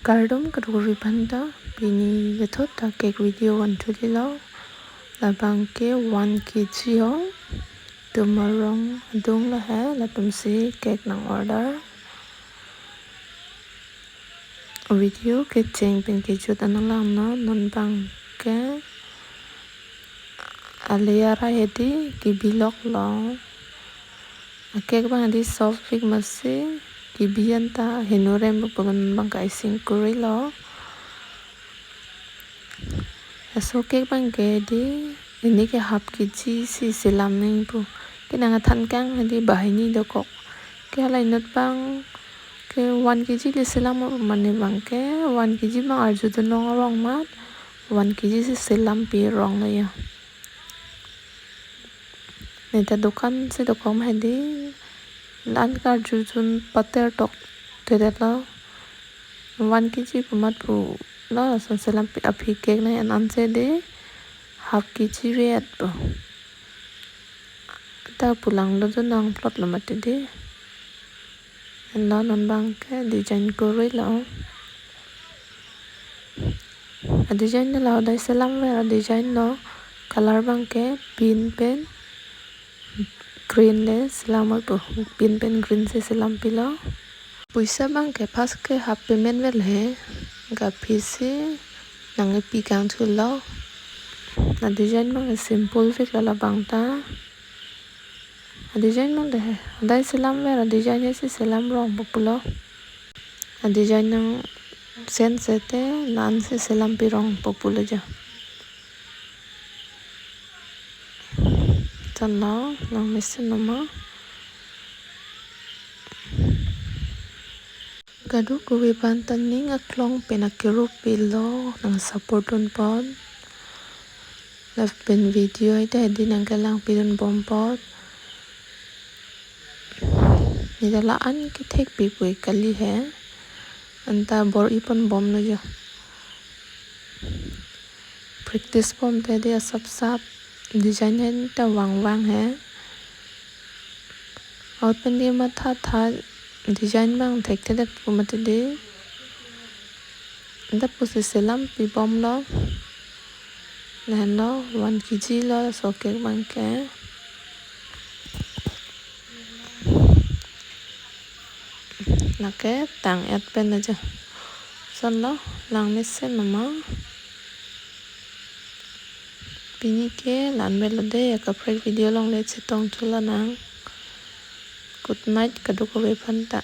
Cardum kaduri banda bini gatot ta cake video one to the law la banke 1 kg ho tumarong dung la hai la tumsi cake nang order video ke cheng pen ke chut anang lam no non bang ke aliara hedi ki bilok lo cake bang di soft fig masi ki bianta henurem bukan bang ka icing kuri lo so cake bang ke di ini ke half kg si silam ning pu ke nang than kang di bahai ni do kok ke lai not bang ke 1 kg le silam mane bang ke 1 kg bang arju to nong rong mat 1 kg si silam pi rong la ya neta dukan se dokom hedi lan ka jujun pater tok tedela 1 kg pumat pu la san silam pi api cake na an se de half kg vet pu ta pulang lo do nang plot lo mat de non bang ke design ko roi lo design la dai silam vera design no color bang ke pin pen green le silam pu pin pen green se silam pi lo puisa bang ke pas ke half payment vel he ga phisi nang pi kang thu lo na design bang simple fik la bang ta design bang de dai silam vera design se silam rong populo design nang sen sete nan se silam pi rong populo ja tan lo nang mesin nama gadu kuwi bantan ning aklong penakiru pilo nang support on pon love pen video ite din ang galang pilon bompot ni dala an ki thek pi pui kali he anta bor ipon bom no jo practice bom te dia sap sap design hen ta wang wang he out pen dia ma tha tha design bang thek te det pu mat de nda pu se selam pi bom lo len lo 1 kg lo so cake bang ke na ke tang et pen na ja son lo lang mesin nama pini ke lan mel de ya ka prek video long le che tong thula nang good night kadu ko be phanta